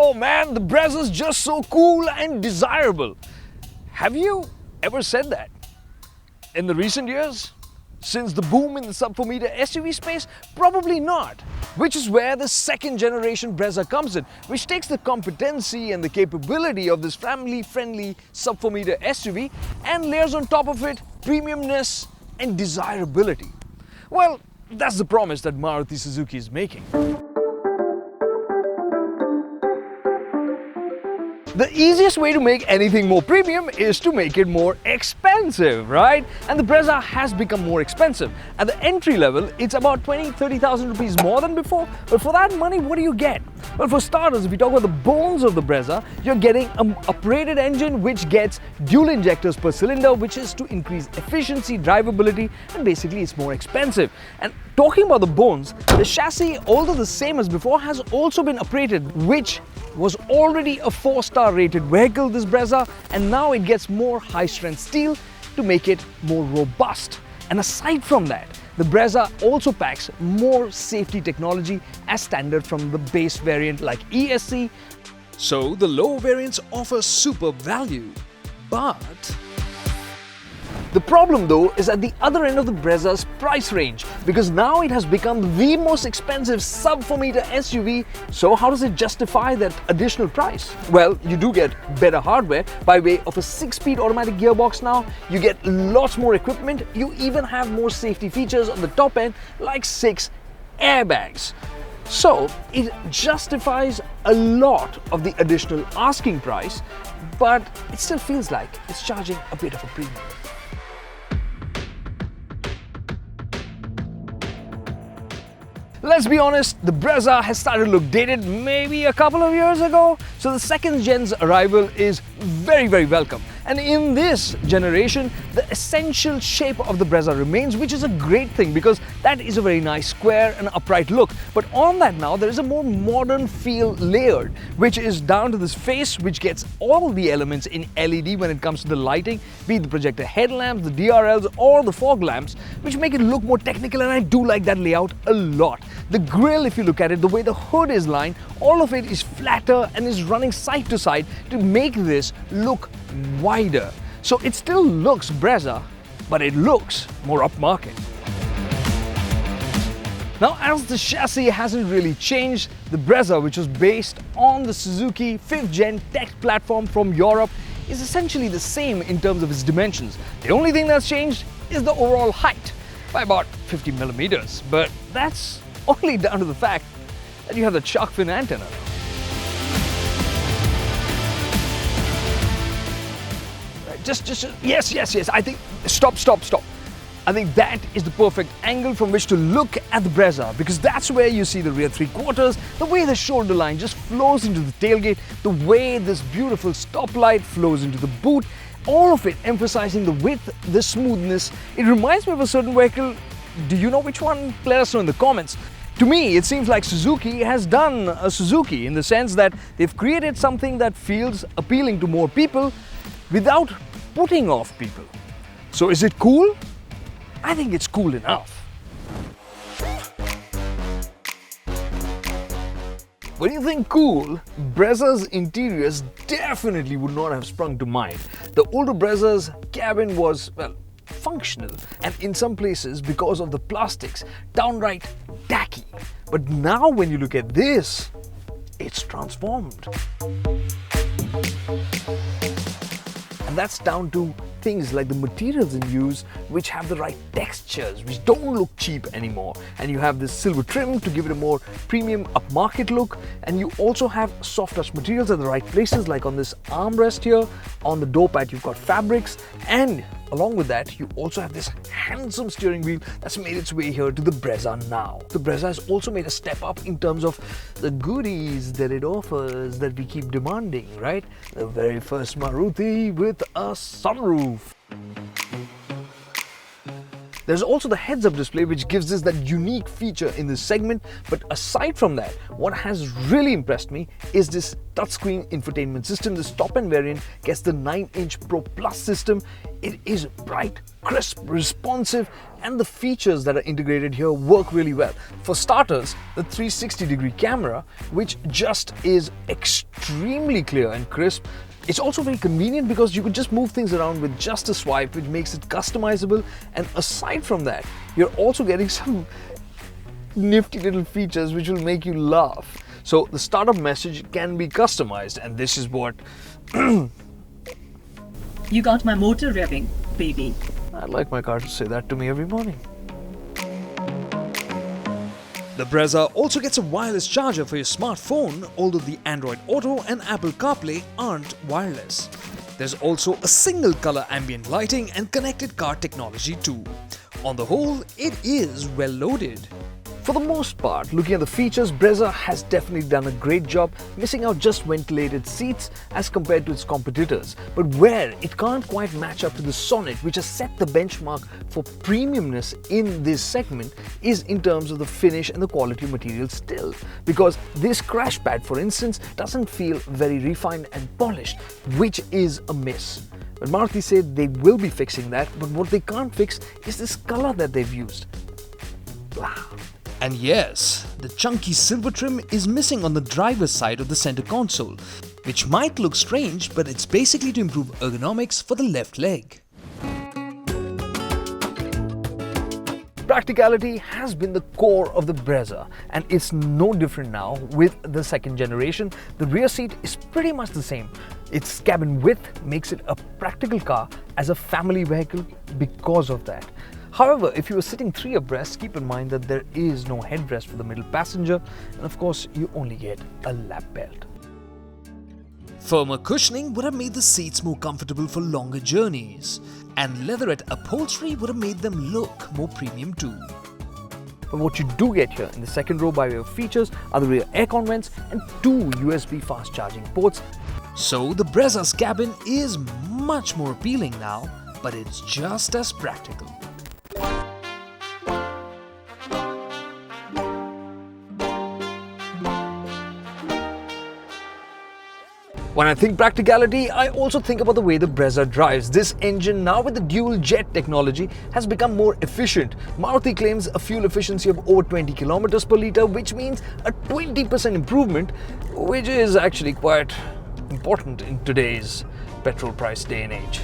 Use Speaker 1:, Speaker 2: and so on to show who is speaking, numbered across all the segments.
Speaker 1: "Oh man, the Brezza's just so cool and desirable." Have you ever said that? In the recent years? Since the boom in the sub-4-meter SUV space? Probably not. Which is where the second generation Brezza comes in, which takes the competency and the capability of this family-friendly sub-4-meter SUV and layers on top of it premiumness and desirability. Well, that's the promise that Maruti Suzuki is making. The easiest way to make anything more premium is to make it more expensive, right? And the Brezza has become more expensive. At the entry level, it's about 20,000–30,000 rupees more than before. But for that money, what do you get? Well, for starters, if you talk about the bones of the Brezza, you're getting an uprated engine which gets dual injectors per cylinder, which is to increase efficiency, drivability, and basically it's more expensive. And talking about the bones, the chassis, although the same as before, has also been uprated, which was already a 4-star rated vehicle, this Brezza, and now it gets more high-strength steel to make it more robust. And aside from that, the Brezza also packs more safety technology as standard from the base variant like ESC. So the low variants offer superb value, but the problem though is at the other end of the Brezza's price range, because now it has become the most expensive sub-4-meter SUV. So how does it justify that additional price? Well, you do get better hardware by way of a 6-speed automatic gearbox now. You get lots more equipment. You even have more safety features on the top end like 6 airbags. So it justifies a lot of the additional asking price, but it still feels like it's charging a bit of a premium. Let's be honest, the Brezza has started to look dated maybe a couple of years ago, so the second gen's arrival is very welcome. And in this generation, the essential shape of the Brezza remains, which is a great thing because that is a very nice square and upright look. But on that now, there is a more modern feel layered, which is down to this face, which gets all the elements in LED when it comes to the lighting, be it the projector headlamps, the DRLs, or the fog lamps, which make it look more technical, and I do like that layout a lot. The grille, if you look at it, the way the hood is lined, all of it is flatter and is running side to side to make this look wider. So it still looks Brezza, but it looks more upmarket. Now, as the chassis hasn't really changed, the Brezza, which was based on the Suzuki 5th Gen tech platform from Europe, is essentially the same in terms of its dimensions. The only thing that's changed is the overall height by about 50 millimeters, but that's only down to the fact that you have the shark fin antenna. Right, yes, I think, stop. I think that is the perfect angle from which to look at the Brezza, because that's where you see the rear 3/4, the way the shoulder line just flows into the tailgate, the way this beautiful stoplight flows into the boot, all of it emphasizing the width, the smoothness. It reminds me of a certain vehicle. Do you know which one? Let us know in the comments. To me, it seems like Suzuki has done a Suzuki in the sense that they've created something that feels appealing to more people without putting off people. So is it cool? I think it's cool enough. When you think cool, Brezza's interiors definitely would not have sprung to mind. The older Brezza's cabin was, well, functional, and in some places, because of the plastics, downright tacky. But now when you look at this, it's transformed. And that's down to things like the materials in use, which have the right textures, which don't look cheap anymore. And you have this silver trim to give it a more premium upmarket look. And you also have soft touch materials at the right places, like on this armrest here. On the door pad, you've got fabrics. And along with that, you also have this handsome steering wheel that's made its way here to the Brezza now. The Brezza has also made a step up in terms of the goodies that it offers that we keep demanding, right? The very first Maruti with a sunroof. There's also the heads-up display, which gives us that unique feature in this segment. But aside from that, what has really impressed me is this touchscreen infotainment system. This top-end variant gets the 9-inch Pro Plus system. It is bright, crisp, responsive, and the features that are integrated here work really well. For starters, the 360-degree camera, which just is extremely clear and crisp. It's also very convenient because you could just move things around with just a swipe, which makes it customizable. And aside from that, you're also getting some nifty little features which will make you laugh. So the startup message can be customized, and this is what
Speaker 2: You got my motor revving, baby.
Speaker 1: I'd like my car to say that to me every morning. The Brezza also gets a wireless charger for your smartphone, although the Android Auto and Apple CarPlay aren't wireless. There's also a single color ambient lighting and connected car technology too. On the whole, it is well loaded. For the most part, looking at the features, Brezza has definitely done a great job, missing out just ventilated seats as compared to its competitors. But where it can't quite match up to the Sonnet, which has set the benchmark for premiumness in this segment, is in terms of the finish and the quality of material still. Because this crash pad, for instance, doesn't feel very refined and polished, which is a miss. But Maruti said they will be fixing that, but what they can't fix is this color that they've used. Blah. And yes, the chunky silver trim is missing on the driver's side of the center console, which might look strange, but it's basically to improve ergonomics for the left leg. Practicality has been the core of the Brezza, and it's no different now with the second generation. The rear seat is pretty much the same. Its cabin width makes it a practical car as a family vehicle because of that. However, if you are sitting 3 abreast, keep in mind that there is no headrest for the middle passenger, and of course, you only get a lap belt. Firmer cushioning would have made the seats more comfortable for longer journeys, and leatherette upholstery would have made them look more premium too. But what you do get here in the second row by way of features are the rear aircon vents and 2 USB fast charging ports. So the Brezza's cabin is much more appealing now, but it's just as practical. When I think practicality, I also think about the way the Brezza drives. This engine, now with the dual jet technology, has become more efficient. Maruti claims a fuel efficiency of over 20 kilometers per litre, which means a 20% improvement, which is actually quite important in today's petrol price day and age.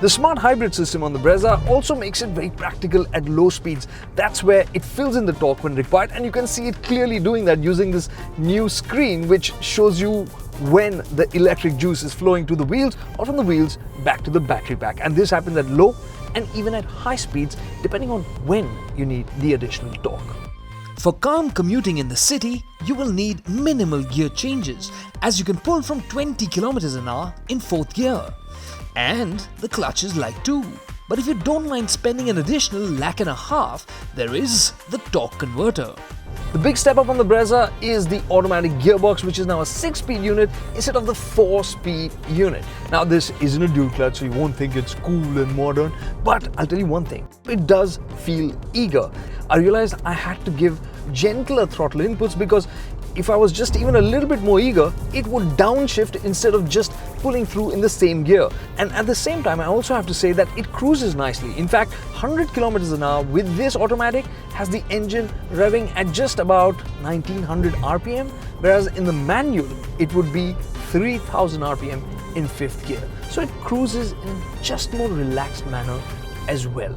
Speaker 1: The smart hybrid system on the Brezza also makes it very practical at low speeds. That's where it fills in the torque when required, and you can see it clearly doing that using this new screen which shows you when the electric juice is flowing to the wheels or from the wheels back to the battery pack. And this happens at low and even at high speeds depending on when you need the additional torque. For calm commuting in the city, you will need minimal gear changes, as you can pull from 20 kilometers an hour in 4th gear. And the clutch is light too. But if you don't mind spending an additional lakh, there is the torque converter. The big step up on the Brezza is the automatic gearbox, which is now a 6-speed unit instead of the 4-speed unit. Now this isn't a dual clutch, so you won't think it's cool and modern, but I'll tell you one thing, it does feel eager. I realized I had to give gentler throttle inputs because if I was just even a little bit more eager, it would downshift instead of just pulling through in the same gear. And at the same time, I also have to say that it cruises nicely. In fact, 100 kilometers an hour with this automatic has the engine revving at just about 1900 RPM, whereas in the manual, it would be 3000 RPM in 5th gear. So it cruises in a just more relaxed manner as well.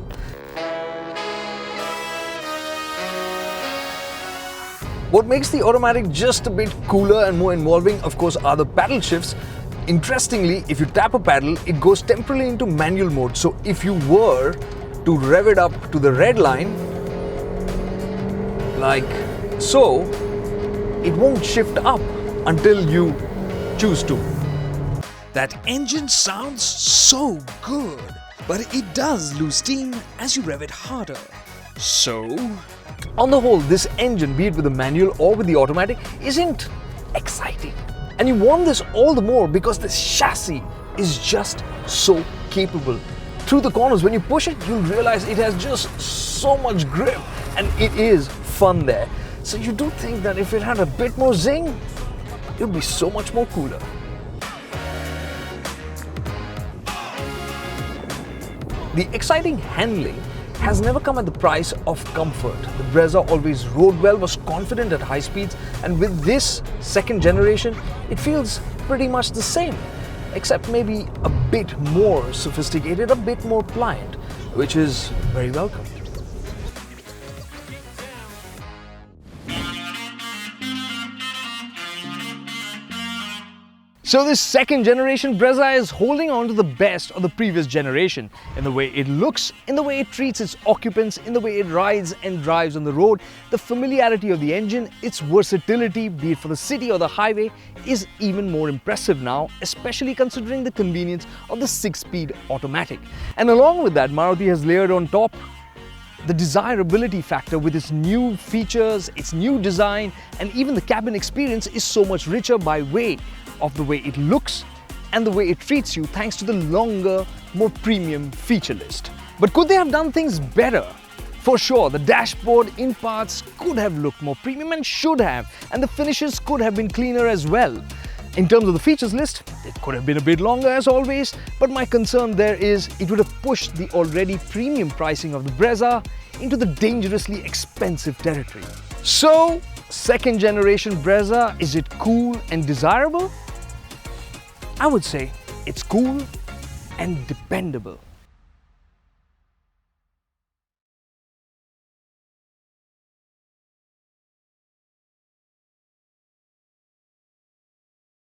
Speaker 1: What makes the automatic just a bit cooler and more involving, of course, are the paddle shifts. Interestingly, if you tap a paddle, it goes temporarily into manual mode. So if you were to rev it up to the red line, like so, it won't shift up until you choose to. That engine sounds so good, but it does lose steam as you rev it harder. So, on the whole, this engine, be it with the manual or with the automatic, isn't exciting. And you want this all the more because this chassis is just so capable. through the corners. When you push it, you'll realize it has just so much grip, and it is fun there. So you do think that if it had a bit more zing, it would be so much more cooler. The exciting handling has never come at the price of comfort. The Brezza always rode well, was confident at high speeds, and with this second generation, it feels pretty much the same, except maybe a bit more sophisticated, a bit more pliant, which is very welcome. So this second generation Brezza is holding on to the best of the previous generation in the way it looks, in the way it treats its occupants, in the way it rides and drives on the road. The familiarity of the engine, its versatility, be it for the city or the highway, is even more impressive now, especially considering the convenience of the 6-speed automatic. And along with that, Maruti has layered on top the desirability factor with its new features, its new design, and even the cabin experience is so much richer by way of the way it looks and the way it treats you, thanks to the longer, more premium feature list. But could they have done things better? For sure, the dashboard in parts could have looked more premium and should have, and the finishes could have been cleaner as well. In terms of the features list, it could have been a bit longer as always, but my concern there is it would have pushed the already premium pricing of the Brezza into the dangerously expensive territory. So, second generation Brezza, is it cool and desirable? I would say it's cool and dependable.